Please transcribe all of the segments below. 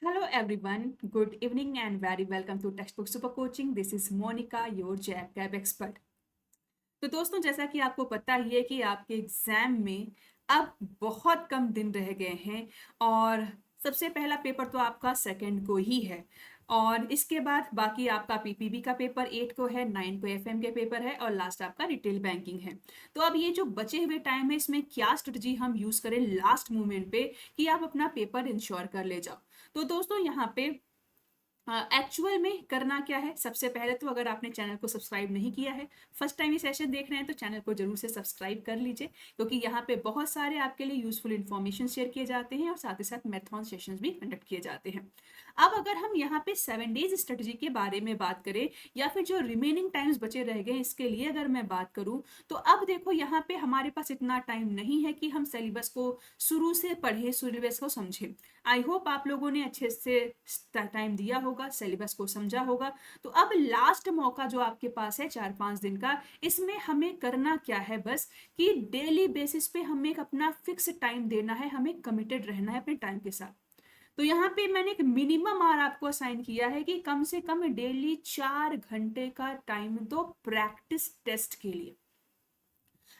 Hello everyone, good evening and very welcome to Textbook Super Coaching. This is Monica, your JAB expert. तो दोस्तों जैसा कि आपको पता ही है कि आपके एग्जाम में अब बहुत कम दिन रह गए हैं और सबसे पहला पेपर तो आपका सेकंड को ही है और इसके बाद बाकी आपका पीपीबी का पेपर 8 को है, 9 को एफएम के पेपर है और लास्ट आपका रिटेल बैंकिंग है। तो अब ये जो बचे हुए टाइम है इसमें क्या स्ट्रेटजी हम यूज करें लास्ट मोमेंट पे कि आप अपना पेपर इंश्योर कर ले जाओ। तो दोस्तों यहाँ पे एक्चुअल में करना क्या है। सबसे पहले तो अगर आपने चैनल को सब्सक्राइब नहीं किया है, फर्स्ट टाइम ये सेशन देख रहे हैं तो चैनल को जरूर से सब्सक्राइब कर लीजिए क्योंकि यहाँ पे बहुत सारे आपके लिए यूजफुल इन्फॉर्मेशन शेयर किए जाते हैं और साथ ही साथ मैथॉन सेशंस भी कंडक्ट किए जाते हैं। अब अगर हम यहाँ पे 7 डेज स्ट्रेटजी के बारे में बात करें या फिर जो रिमेनिंग टाइम्स बचे रह गए इसके लिए अगर मैं बात करूँ तो अब देखो यहाँ पे हमारे पास इतना टाइम नहीं है कि हम सिलेबस को शुरू से पढ़े, सिलेबस को समझे। आई होप आप लोगों ने अच्छे से टाइम दिया होगा, सिलेबस को समझा होगा। तो अब लास्ट मौका जो आपके पास है 4-5 दिन का, इसमें हमें करना क्या है बस कि डेली बेसिस पे हमें एक अपना फिक्स टाइम देना है, हमें कमिटेड रहना है अपने टाइम के साथ। तो यहाँ पे मैंने एक मिनिमम आर आपको असाइन किया है कि कम से कम डेली 4 घंटे का टाइम दो प्रैक्टिस टेस्ट के लिए।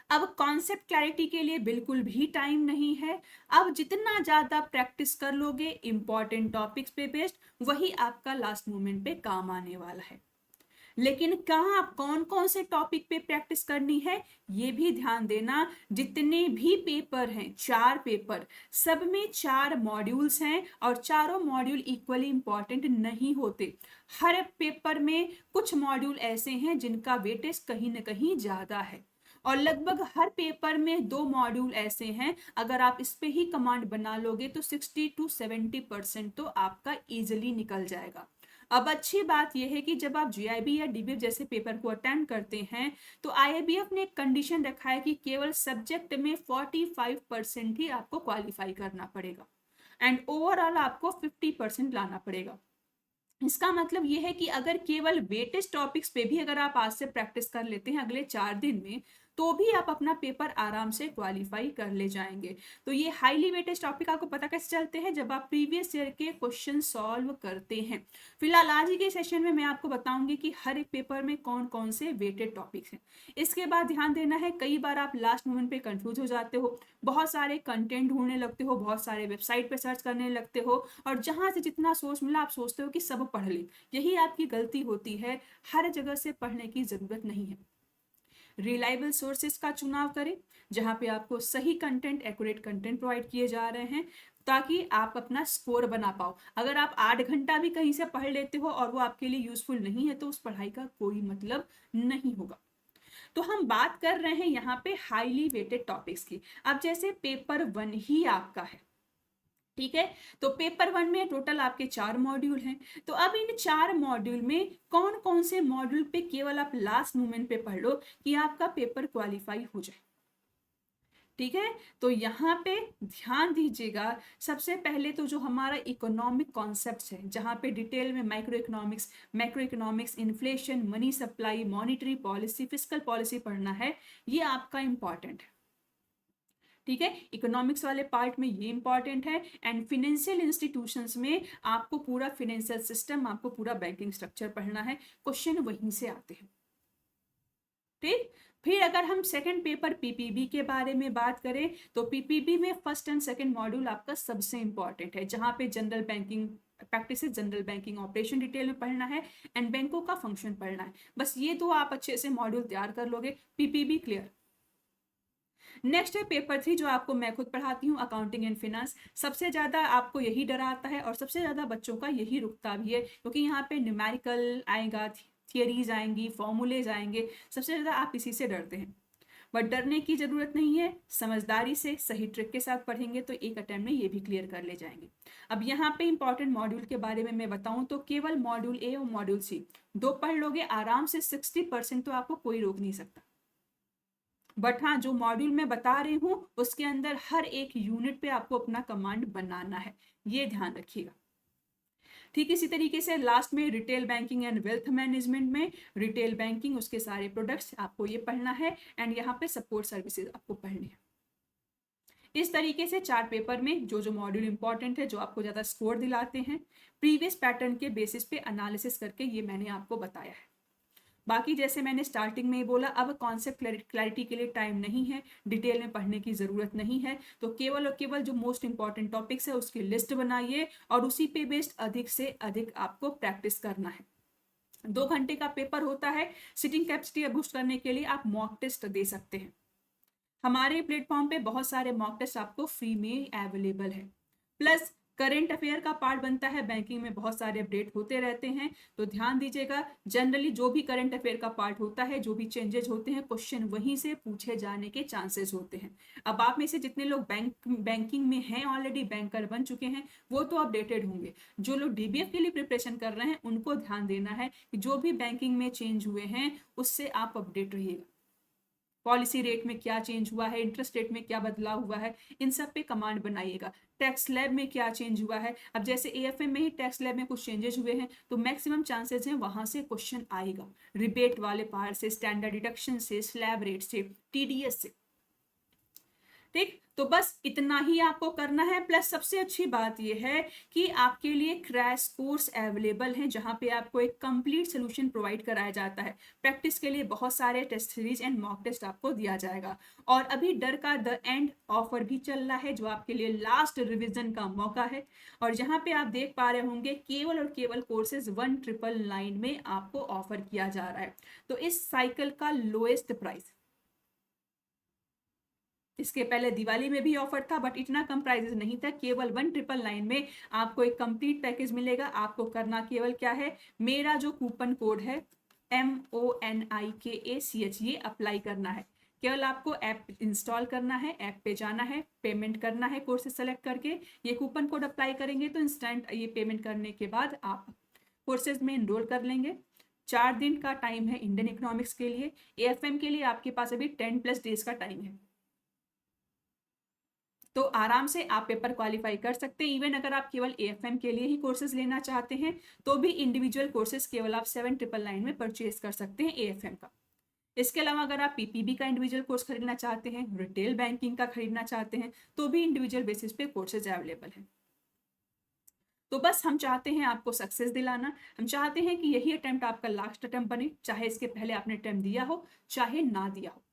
अब कॉन्सेप्ट क्लैरिटी के लिए बिल्कुल भी टाइम नहीं है। अब जितना ज्यादा प्रैक्टिस कर लोगे इंपॉर्टेंट टॉपिक्स पे बेस्ड, वही आपका लास्ट मोमेंट पे काम आने वाला है। लेकिन कहाँ कौन कौन से टॉपिक पे प्रैक्टिस करनी है ये भी ध्यान देना। जितने भी पेपर हैं, 4 पेपर, सब में 4 मॉड्यूल्स हैं और चारों मॉड्यूल इक्वली इंपॉर्टेंट नहीं होते। हर पेपर में कुछ मॉड्यूल ऐसे हैं जिनका वेटेज कहीं ना कहीं ज्यादा है और लगभग हर पेपर में 2 मॉड्यूल ऐसे हैं, अगर आप इस पे ही कमांड बना लोगे तो 60-70% तो आपका इजिली निकल जाएगा। अब अच्छी बात यह है कि जब आप जीआईबी या डीबीएफ जैसे पेपर को अटेंड करते हैं तो आईआईबीएफ ने एक कंडीशन रखा है कि केवल सब्जेक्ट में 45% ही आपको क्वालिफाई करना पड़ेगा एंड ओवरऑल आपको 50% लाना पड़ेगा। इसका मतलब यह है कि अगर केवल वेटेज टॉपिक्स पे भी अगर आप आज से प्रैक्टिस कर लेते हैं अगले 4 दिन में, तो भी आप अपना पेपर आराम से क्वालिफाई कर ले जाएंगे। तो ये हाईली वेटेज टॉपिक आपको पता कैसे चलते हैं, जब आप प्रीवियस ईयर के क्वेश्चन सॉल्व करते हैं। फिलहाल आज के सेशन में मैं आपको बताऊंगी कि हर एक पेपर में कौन कौन से वेटेड टॉपिक्स हैं। इसके बाद ध्यान देना है, कई बार आप लास्ट मोमेंट पे कंफ्यूज हो जाते हो, बहुत सारे कंटेंट ढूंढने लगते हो, बहुत सारे वेबसाइट पे सर्च करने लगते हो और जहां से जितना सोर्स मिला आप सोचते हो कि सब पढ़ ले। यही आपकी गलती होती है, हर जगह से पढ़ने की जरूरत नहीं है। रिलायबल सोर्सेज का चुनाव करें जहां पे आपको सही कंटेंट, एक्यूरेट कंटेंट प्रोवाइड किए जा रहे हैं ताकि आप अपना स्कोर बना पाओ। अगर आप 8 घंटा भी कहीं से पढ़ लेते हो और वो आपके लिए यूजफुल नहीं है तो उस पढ़ाई का कोई मतलब नहीं होगा। तो हम बात कर रहे हैं यहाँ पे हाईली वेटेड टॉपिक्स की। अब जैसे पेपर 1 ही आपका है, ठीक है, तो पेपर 1 में टोटल आपके 4 मॉड्यूल हैं। तो अब इन 4 मॉड्यूल में कौन कौन से मॉड्यूल पे केवल आप लास्ट मोमेंट पे पढ़ लो कि आपका पेपर क्वालिफाई हो जाए। ठीक है, तो यहाँ पे ध्यान दीजिएगा। सबसे पहले तो जो हमारा इकोनॉमिक कॉन्सेप्ट्स है, जहाँ पे डिटेल में macro economics, inflation, money supply, monetary policy, fiscal policy पढ़ना है, ये आपका इंपॉर्टेंट है। ठीक है, इकोनॉमिक्स वाले पार्ट में ये इंपॉर्टेंट है एंड फिनेंशियल इंस्टीट्यूशंस में आपको पूरा फिनेंशियल सिस्टम, आपको पूरा बैंकिंग स्ट्रक्चर पढ़ना है, क्वेश्चन वहीं से आते हैं। ठीक, फिर अगर हम सेकंड पेपर पीपीबी के बारे में बात करें तो पीपीबी में फर्स्ट एंड सेकंड मॉड्यूल आपका सबसे इंपॉर्टेंट है, जहां पे general banking practice, general banking operation detail में पढ़ना है एंड बैंकों का फंक्शन पढ़ना है। बस ये दो आप अच्छे से मॉड्यूल तैयार कर लोगे, पीपीबी क्लियर। नेक्स्ट है पेपर 3 जो आपको मैं खुद पढ़ाती हूँ, अकाउंटिंग एंड फिनेंस। सबसे ज्यादा आपको यही डराता है और सबसे ज्यादा बच्चों का यही रुकता भी है क्योंकि यहाँ पे न्यूमेरिकल आएगा, थियरीज आएंगी, फॉर्मूलेज आएंगे, सबसे ज्यादा आप इसी से डरते हैं। बट डरने की जरूरत नहीं है, समझदारी से सही ट्रिक के साथ पढ़ेंगे तो एक अटेम्प्ट में ये भी क्लियर कर ले जाएंगे। अब यहाँ पे इंपॉर्टेंट मॉड्यूल के बारे में मैं बताऊं तो केवल मॉड्यूल ए और मॉड्यूल सी दो पढ़ लोगे आराम से, 60% तो आपको कोई रोक नहीं सकता। बट हाँ, जो मॉड्यूल मैं बता रही हूँ उसके अंदर हर एक यूनिट पे आपको अपना कमांड बनाना है, ये ध्यान रखिएगा। ठीक इसी तरीके से लास्ट में retail banking and wealth management में रिटेल बैंकिंग, उसके सारे प्रोडक्ट्स आपको ये पढ़ना है एंड यहाँ पे सपोर्ट सर्विसेज आपको पढ़नी है। इस तरीके से 4 पेपर में जो मॉड्यूल इंपॉर्टेंट है, जो आपको ज़्यादा स्कोर दिलाते हैं, प्रीवियस पैटर्न के बेसिस पे एनालिसिस करके ये मैंने आपको बताया है। बाकी जैसे मैंने स्टार्टिंग में ही बोला, अब कॉन्सेप्ट क्लैरिटी के लिए टाइम नहीं है, डिटेल में पढ़ने की ज़रूरत नहीं है, तो केवल और केवल जो मोस्ट इंपॉर्टेंट टॉपिक्स है उसकी लिस्ट बनाइए और उसी पे बेस्ड अधिक से अधिक आपको प्रैक्टिस करना है। 2 घंटे का पेपर होता है। सिटिंग कैपेसिटी बूस्ट करने के लिए आप मॉक टेस्ट दे सकते हैं। हमारे प्लेटफॉर्म पे बहुत सारे मॉक टेस्ट आपको फ्री में अवेलेबल है। प्लस करंट अफेयर का पार्ट बनता है, बैंकिंग में बहुत सारे अपडेट होते रहते हैं, तो ध्यान दीजिएगा। जनरली जो भी करंट अफेयर का पार्ट होता है, जो भी चेंजेस होते हैं, क्वेश्चन वहीं से पूछे जाने के चांसेस होते हैं। अब आप में से जितने लोग बैंकिंग में हैं, ऑलरेडी बैंकर बन चुके हैं, वो तो अपडेटेड होंगे। जो लोग डीबीएफ के लिए प्रिपरेशन कर रहे हैं, उनको ध्यान देना है कि जो भी बैंकिंग में चेंज हुए हैं उससे आप अपडेट रहिएगा। पॉलिसी रेट में क्या चेंज हुआ है, इंटरेस्ट रेट में क्या बदलाव हुआ है, इन सब पे कमांड बनाइएगा। टैक्स स्लैब में क्या चेंज हुआ है, अब जैसे एएफएम में ही टैक्स स्लैब में कुछ चेंजेस हुए हैं, तो मैक्सिमम चांसेस हैं वहां से क्वेश्चन आएगा, रिबेट वाले पार्ट से, स्टैंडर्ड डिडक्शन से, स्लैब रेट से, टीडीएस से। ठीक, तो बस इतना ही आपको करना है। प्लस सबसे अच्छी बात यह है कि आपके लिए क्रैश कोर्स अवेलेबल है, जहां पे आपको एक कंप्लीट सोल्यूशन प्रोवाइड कराया जाता है। प्रैक्टिस के लिए बहुत सारे test series and mock test आपको दिया जाएगा। और अभी डर का द एंड ऑफर भी चल रहा है, जो आपके लिए लास्ट रिविजन का मौका है। और जहां पे आप देख पा रहे होंगे, केवल और केवल कोर्सेज 1999 में आपको ऑफर किया जा रहा है। तो इस साइकिल का लोएस्ट प्राइस, इसके पहले दिवाली में भी ऑफर था बट इतना कम प्राइसेस नहीं था। केवल 1999 में आपको एक कंप्लीट पैकेज मिलेगा। आपको करना केवल क्या है, मेरा जो कूपन कोड है MONIKACH, ये अप्लाई करना है। केवल आपको ऐप इंस्टॉल करना है, ऐप पे जाना है, पेमेंट करना है, कोर्सेज सेलेक्ट करके ये कूपन कोड अप्लाई करेंगे तो इंस्टेंट ये पेमेंट करने के बाद आप कोर्सेज में इनरोल कर लेंगे। 4 दिन का टाइम है इंडियन इकोनॉमिक्स के लिए। एएफएम के लिए आपके पास अभी 10+ डेज का टाइम है, तो आराम से आप पेपर क्वालिफाई कर सकते हैं। इवन अगर आप केवल एएफएम के लिए ही कोर्सेज लेना चाहते हैं तो भी इंडिविजुअल कोर्सेज केवल आप 7999 में परचेज कर सकते हैं एएफएम का। इसके अलावा अगर आप पीपीबी का इंडिविजुअल कोर्स खरीदना चाहते हैं, रिटेल बैंकिंग का खरीदना चाहते हैं, तो भी इंडिविजुअल बेसिस पे कोर्सेज अवेलेबल हैं। तो बस हम चाहते हैं आपको सक्सेस दिलाना। हम चाहते हैं कि यही अटेम्प्ट आपका लास्ट अटेम्प्ट बने, चाहे इसके पहले आपने अटेम्प्ट दिया हो चाहे ना दिया हो।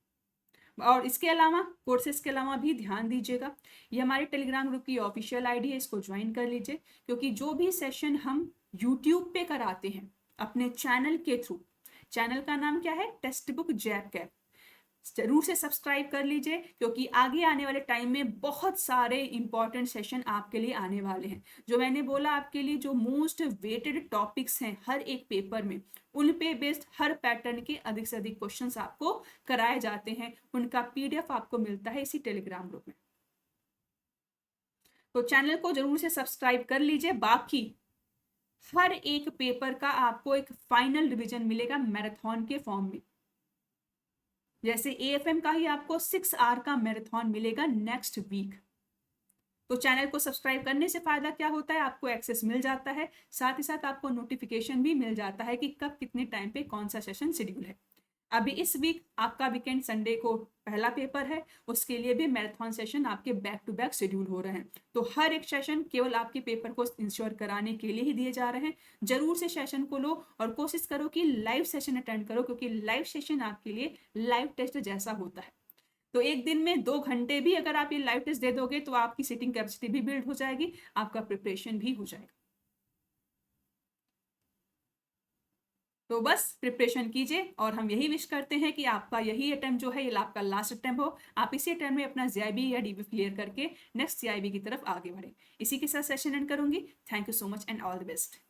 और इसके अलावा कोर्सेज के अलावा भी ध्यान दीजिएगा, ये हमारे टेलीग्राम ग्रुप की ऑफिशियल आईडी है, इसको ज्वाइन कर लीजिए। क्योंकि जो भी सेशन हम यूट्यूब पे कराते हैं अपने चैनल के थ्रू, चैनल का नाम क्या है, टेक्स्ट बुक जैब कैब, जरूर से सब्सक्राइब कर लीजिए। क्योंकि आगे आने वाले टाइम में बहुत सारे इंपॉर्टेंट सेशन आपके लिए आने वाले हैं। जो मैंने बोला, आपके लिए जो मोस्ट वेटेड टॉपिक्स हैं हर एक पेपर में, उन पे बेस्ड हर पैटर्न के अधिक से अधिक क्वेश्चंस आपको कराए जाते हैं। उनका पीडीएफ आपको मिलता है इसी टेलीग्राम ग्रुप में। तो चैनल को जरूर से सब्सक्राइब कर लीजिए। बाकी हर एक पेपर का आपको एक फाइनल रिवीजन मिलेगा मैराथन के फॉर्म में। जैसे एएफएम का ही आपको 6 आवर का मैराथन मिलेगा नेक्स्ट वीक। तो चैनल को सब्सक्राइब करने से फायदा क्या होता है, आपको एक्सेस मिल जाता है, साथ ही साथ आपको नोटिफिकेशन भी मिल जाता है कि कब कितने टाइम पे कौन सा सेशन शेड्यूल है। अभी इस वीक आपका वीकेंड संडे को पहला पेपर है, उसके लिए भी मैराथन सेशन आपके बैक टू बैक शेड्यूल हो रहे हैं। तो हर एक सेशन केवल आपके पेपर को इंश्योर कराने के लिए ही दिए जा रहे हैं। जरूर से सेशन को लो और कोशिश करो कि लाइव सेशन अटेंड करो, क्योंकि लाइव सेशन आपके लिए लाइव टेस्ट जैसा होता है। तो एक दिन में 2 घंटे भी अगर आप ये लाइव टेस्ट दे दोगे तो आपकी सिटिंग कैपेसिटी भी बिल्ड हो जाएगी, आपका प्रिपरेशन भी हो जाएगा। तो बस प्रिपरेशन कीजिए और हम यही विश करते हैं कि आपका यही अटेम्प्ट जो है ये आपका लास्ट अटेम्प्ट हो। आप इसी अटेम्प्ट में अपना जीआईबी या डीबी क्लियर करके नेक्स्ट सीआईबी की तरफ आगे बढ़े। इसी के साथ सेशन एंड करूंगी। Thank you so much and all the best.